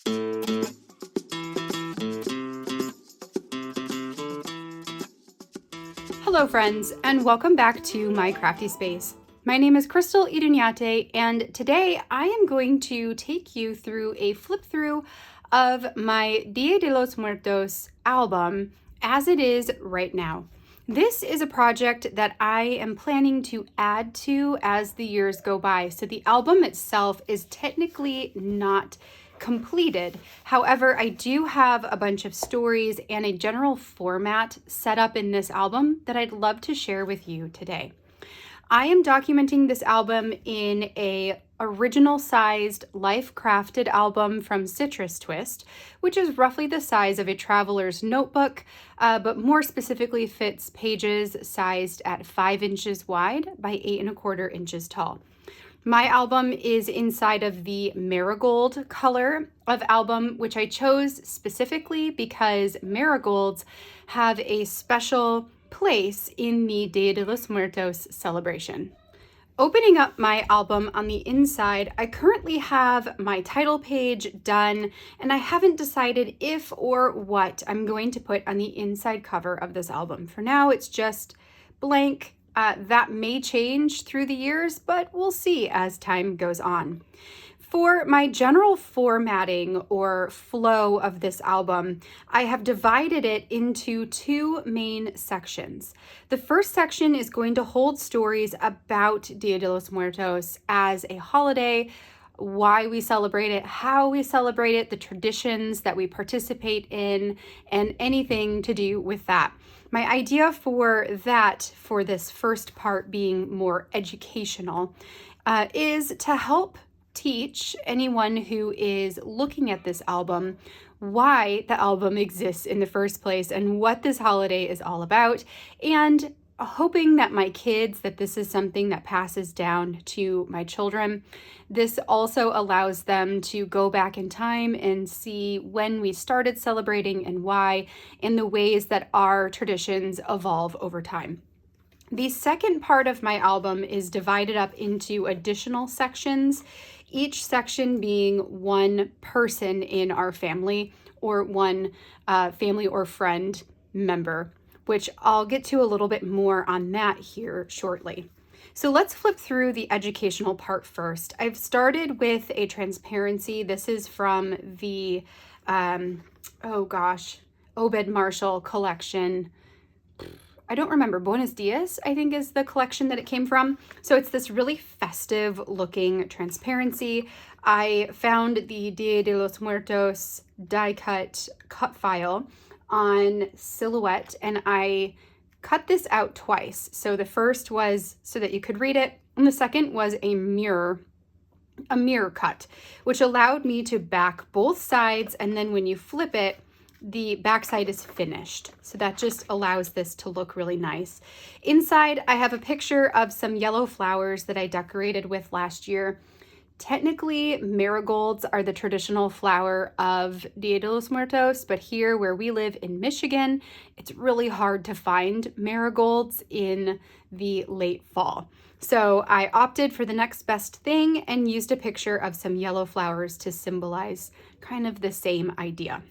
Hello friends, and welcome back to my crafty space. My name is Crystal Idunyate, and today I am going to take you through a flip through of my Dia de los Muertos album as it is right now. This is a project that I am planning to add to as the years go by. So the album itself is technically not completed. However, I do have a bunch of stories and a general format set up in this album that I'd love to share with you today. I am documenting this album in a original sized life crafted album from Citrus Twist, which is roughly the size of a traveler's notebook, but more specifically fits pages sized at 5 inches wide by 8¼ inches tall. My album is inside of the marigold color of album, which I chose specifically because marigolds have a special place in the Dia de los Muertos celebration. Opening up my album on the inside, I currently have my title page done, and I haven't decided if or what I'm going to put on the inside cover of this album. For now, it's just blank. That may change through the years, but we'll see as time goes on. For my general formatting or flow of this album, I have divided it into 2 main sections. The first section is going to hold stories about Dia de los Muertos as a holiday, why we celebrate it, how we celebrate it, the traditions that we participate in, and anything to do with that. My idea for this first part being more educational, is to help teach anyone who is looking at this album why the album exists in the first place and what this holiday is all about, and hoping that my kids, that this is something that passes down to my children. This also allows them to go back in time and see when we started celebrating and why, and the ways that our traditions evolve over time. The second part of my album is divided up into additional sections, each section being one person in our family or one family or friend member, which I'll get to a little bit more on that here shortly. So let's flip through the educational part first. I've started with a transparency. This is from the, Obed Marshall collection. I don't remember, Buenos Dias, I think is the collection that it came from. So it's this really festive looking transparency. I found the Dia de los Muertos die cut file on Silhouette, and I cut this out twice. So the first was so that you could read it, and the second was a mirror cut, which allowed me to back both sides, and then when you flip it, the backside is finished. So that just allows this to look really nice. Inside, I have a picture of some yellow flowers that I decorated with last year. Technically, marigolds are the traditional flower of Dia de los Muertos, but here where we live in Michigan, it's really hard to find marigolds in the late fall. So I opted for the next best thing and used a picture of some yellow flowers to symbolize kind of the same idea.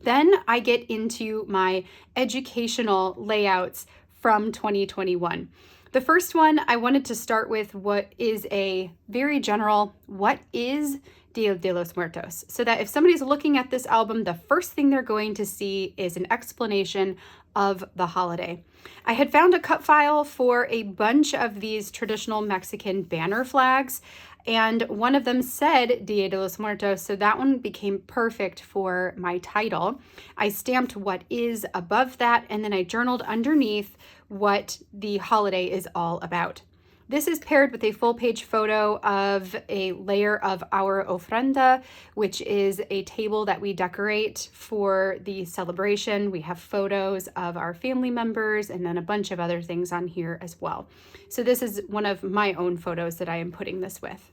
Then I get into my educational layouts from 2021. The first one, I wanted to start with what is a very general, what is Dia de los Muertos? So that if somebody's looking at this album, the first thing they're going to see is an explanation of the holiday. I had found a cut file for a bunch of these traditional Mexican banner flags, and one of them said Dia de los Muertos, so that one became perfect for my title. I stamped what is above that, and then I journaled underneath what the holiday is all about. This is paired with a full page photo of a layer of our ofrenda, which is a table that we decorate for the celebration. We have photos of our family members and then a bunch of other things on here as well. So this is one of my own photos that I am putting this with.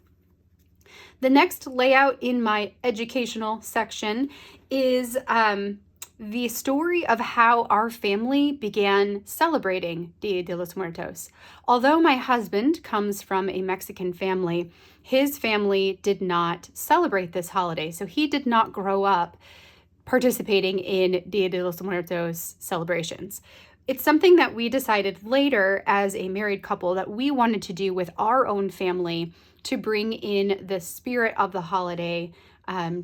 The next layout in my educational section is the story of how our family began celebrating Dia de los Muertos. Although my husband comes from a Mexican family, his family did not celebrate this holiday. So he did not grow up participating in Dia de los Muertos celebrations. It's something that we decided later as a married couple that we wanted to do with our own family to bring in the spirit of the holiday,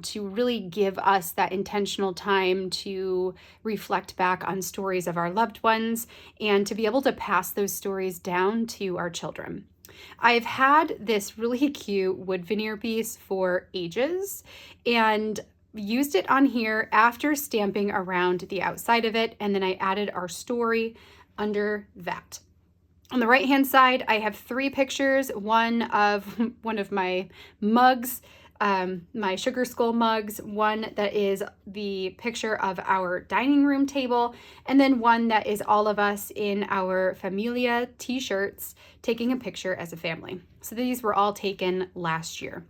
to really give us that intentional time to reflect back on stories of our loved ones and to be able to pass those stories down to our children. I've had this really cute wood veneer piece for ages and used it on here after stamping around the outside of it, and then I added our story under that. On the right hand side, I have 3 pictures, one of my mugs, my sugar skull mugs, one that is the picture of our dining room table, and then one that is all of us in our Familia t-shirts taking a picture as a family. So these were all taken last year.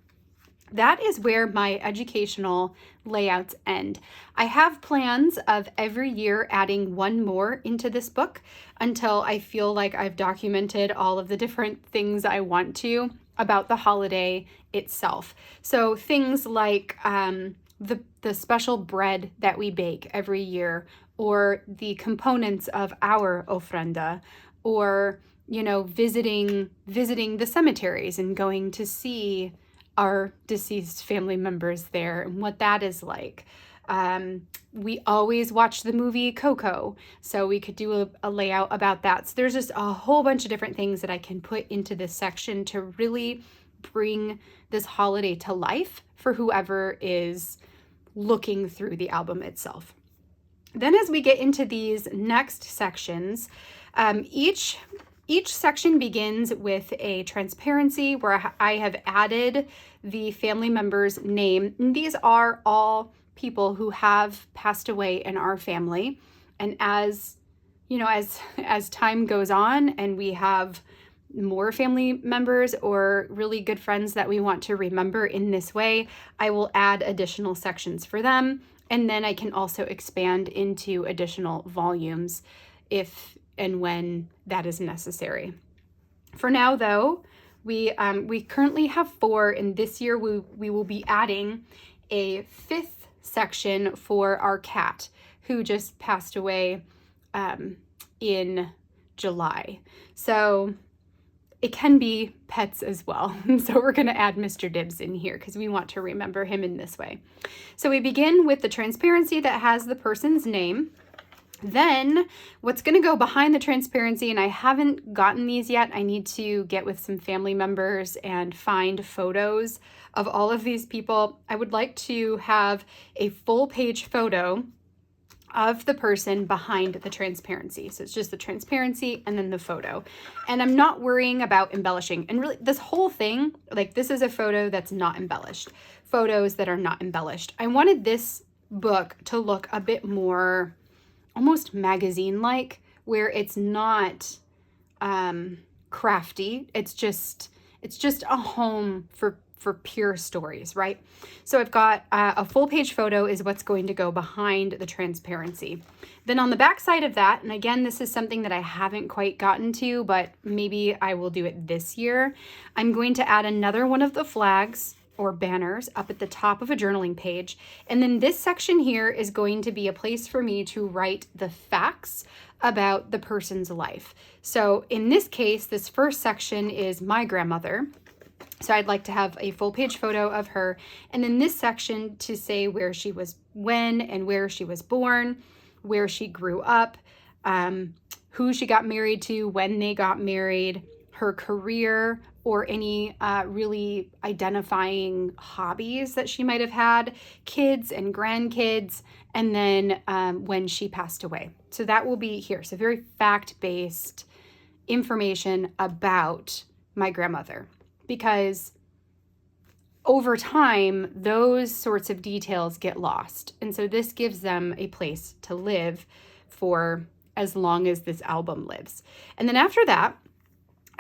That is where my educational layouts end. I have plans of every year adding one more into this book until I feel like I've documented all of the different things I want to about the holiday itself. So things like the special bread that we bake every year, or the components of our ofrenda, or visiting the cemeteries and going to see our deceased family members there and what that is like. We always watch the movie Coco, so we could do a layout about that. So there's just a whole bunch of different things that I can put into this section to really bring this holiday to life for whoever is looking through the album itself. Then as we get into these next sections, each section begins with a transparency where I have added the family member's name. And these are all people who have passed away in our family. And as time goes on and we have more family members or really good friends that we want to remember in this way, I will add additional sections for them. And then I can also expand into additional volumes if and when that is necessary. For now, though, we currently have 4, and this year we will be adding a 5th section for our cat who just passed away in July. So it can be pets as well. So we're going to add Mr. Dibs in here because we want to remember him in this way. So we begin with the transparency that has the person's name. Then what's going to go behind the transparency, and I haven't gotten these yet, I need to get with some family members and find photos of all of these people. I would like to have a full page photo of the person behind the transparency. So it's just the transparency and then the photo. And I'm not worrying about embellishing. And really this whole thing, like this is a photo that's not embellished. Photos that are not embellished. I wanted this book to look a bit more almost magazine-like, where it's not crafty. It's just a home for pure stories, right? So I've got a full page photo is what's going to go behind the transparency. Then on the back side of that, and again, this is something that I haven't quite gotten to, but maybe I will do it this year, I'm going to add another one of the flags or banners up at the top of a journaling page. And then this section here is going to be a place for me to write the facts about the person's life. So in this case, this first section is my grandmother. So I'd like to have a full page photo of her. And then this section to say where she was when and where she was born, where she grew up, who she got married to, when they got married, her career, or any really identifying hobbies that she might have had, kids and grandkids, and then when she passed away. So that will be here. So very fact-based information about my grandmother, because over time, those sorts of details get lost. And so this gives them a place to live for as long as this album lives. And then after that,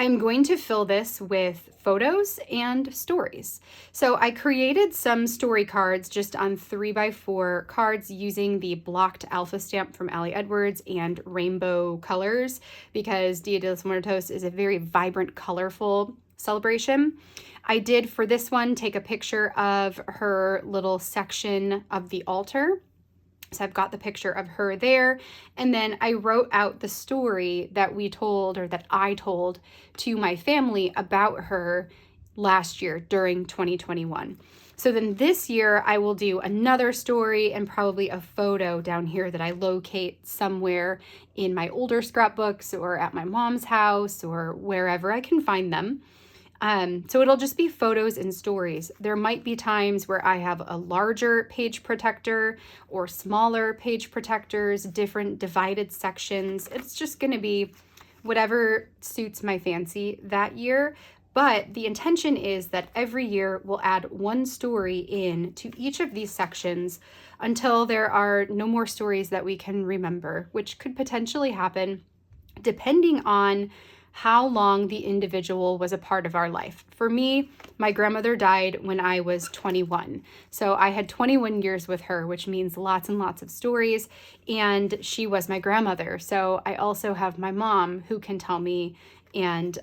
I'm going to fill this with photos and stories. So I created some story cards just on 3x4 cards using the blocked alpha stamp from Ali Edwards and rainbow colors, because Dia de los Muertos is a very vibrant, colorful celebration. I did, for this one, take a picture of her little section of the altar. So I've got the picture of her there. And then I wrote out the story that we told, or that I told to my family about her last year during 2021. So then this year I will do another story and probably a photo down here that I locate somewhere in my older scrapbooks or at my mom's house or wherever I can find them. So it'll just be photos and stories. There might be times where I have a larger page protector or smaller page protectors, different divided sections. It's just going to be whatever suits my fancy that year. But the intention is that every year we'll add one story in to each of these sections until there are no more stories that we can remember, which could potentially happen depending on how long the individual was a part of our life. For me, my grandmother died when I was 21. So I had 21 years with her, which means lots and lots of stories. And she was my grandmother. So I also have my mom who can tell me and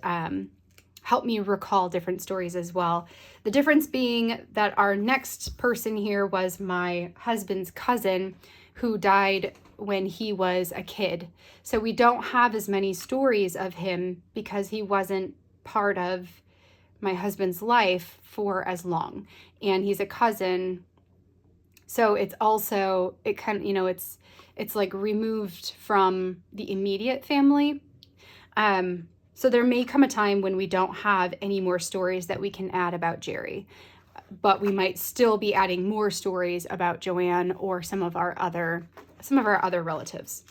help me recall different stories as well. The difference being that our next person here was my husband's cousin who died when he was a kid. So we don't have as many stories of him because he wasn't part of my husband's life for as long. And he's a cousin. So it's also, it kind of, it's like removed from the immediate family. So there may come a time when we don't have any more stories that we can add about Jerry, but we might still be adding more stories about Joanne or some of our other relatives.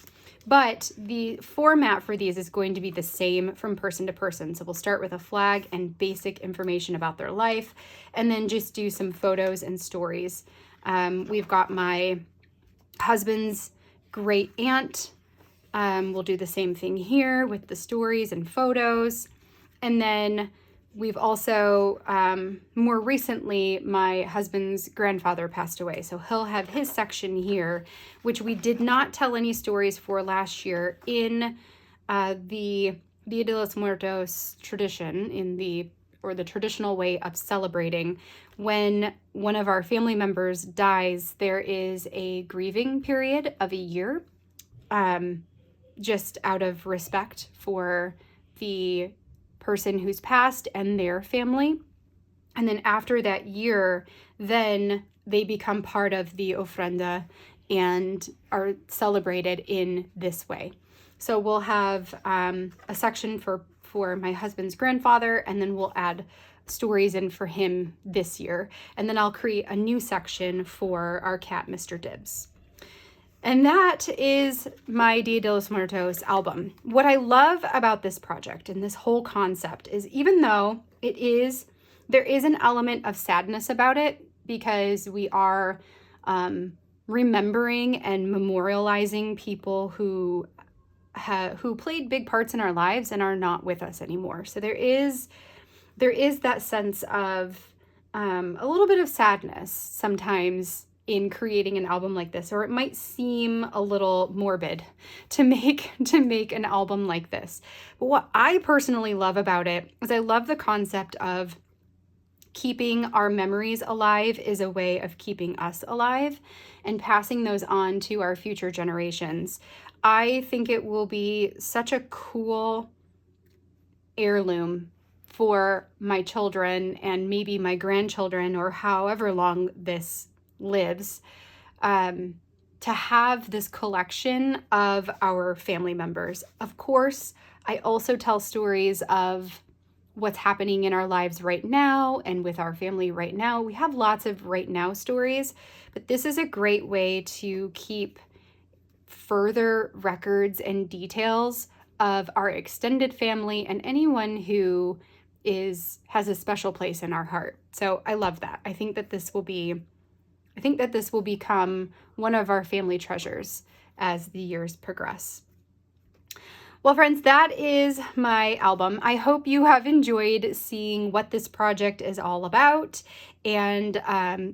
But the format for these is going to be the same from person to person. So we'll start with a flag and basic information about their life, and then just do some photos and stories. We've got my husband's great aunt. We'll do the same thing here with the stories and photos. And then we've also, more recently, my husband's grandfather passed away. So he'll have his section here, which we did not tell any stories for last year in the Dia de los Muertos tradition, the traditional way of celebrating. When one of our family members dies, there is a grieving period of a year, just out of respect for the person who's passed and their family. And then after that year, then they become part of the ofrenda and are celebrated in this way. So we'll have a section for my husband's grandfather, and then we'll add stories in for him this year. And then I'll create a new section for our cat, Mr. Dibbs. And that is my Dia de los Muertos album. What I love about this project and this whole concept is, even though there is an element of sadness about it, because we are remembering and memorializing people who played big parts in our lives and are not with us anymore. So there is that sense of a little bit of sadness sometimes in creating an album like this, or it might seem a little morbid to make an album like this. But what I personally love about it is I love the concept of keeping our memories alive is a way of keeping us alive and passing those on to our future generations. I think it will be such a cool heirloom for my children and maybe my grandchildren, or however long this lives, to have this collection of our family members. Of course, I also tell stories of what's happening in our lives right now and with our family right now. We have lots of right now stories, but this is a great way to keep further records and details of our extended family and anyone who has a special place in our heart. So I love that. I think that this will become one of our family treasures as the years progress. Well, friends, that is my album. I hope you have enjoyed seeing what this project is all about and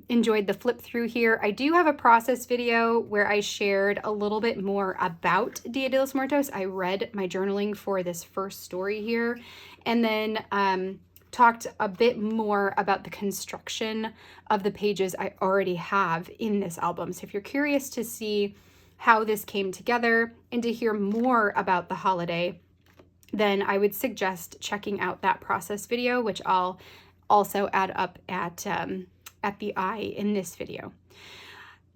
enjoyed the flip through here. I do have a process video where I shared a little bit more about Dia de los Muertos. I read my journaling for this first story here, and then talked a bit more about the construction of the pages I already have in this album. So if you're curious to see how this came together and to hear more about the holiday, then I would suggest checking out that process video, which I'll also add up at the eye in this video.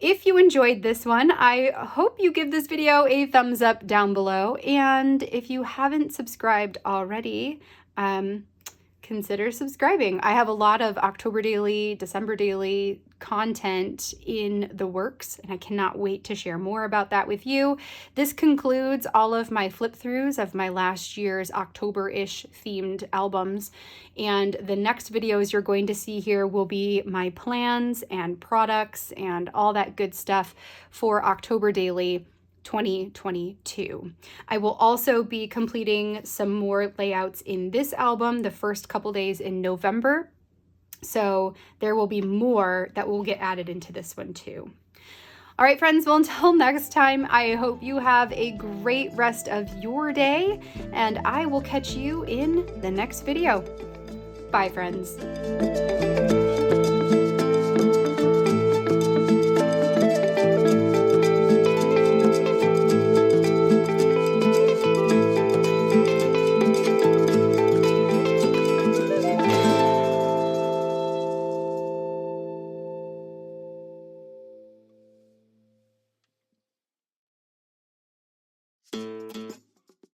If you enjoyed this one, I hope you give this video a thumbs up down below. And if you haven't subscribed already, consider subscribing. I have a lot of October daily, December daily content in the works, and I cannot wait to share more about that with you. This concludes all of my flip throughs of my last year's October-ish themed albums. And the next videos you're going to see here will be my plans and products and all that good stuff for October daily 2022. I will also be completing some more layouts in this album the first couple days in November. So there will be more that will get added into this one too. All right, friends, well, until next time, I hope you have a great rest of your day, and I will catch you in the next video. Bye, friends.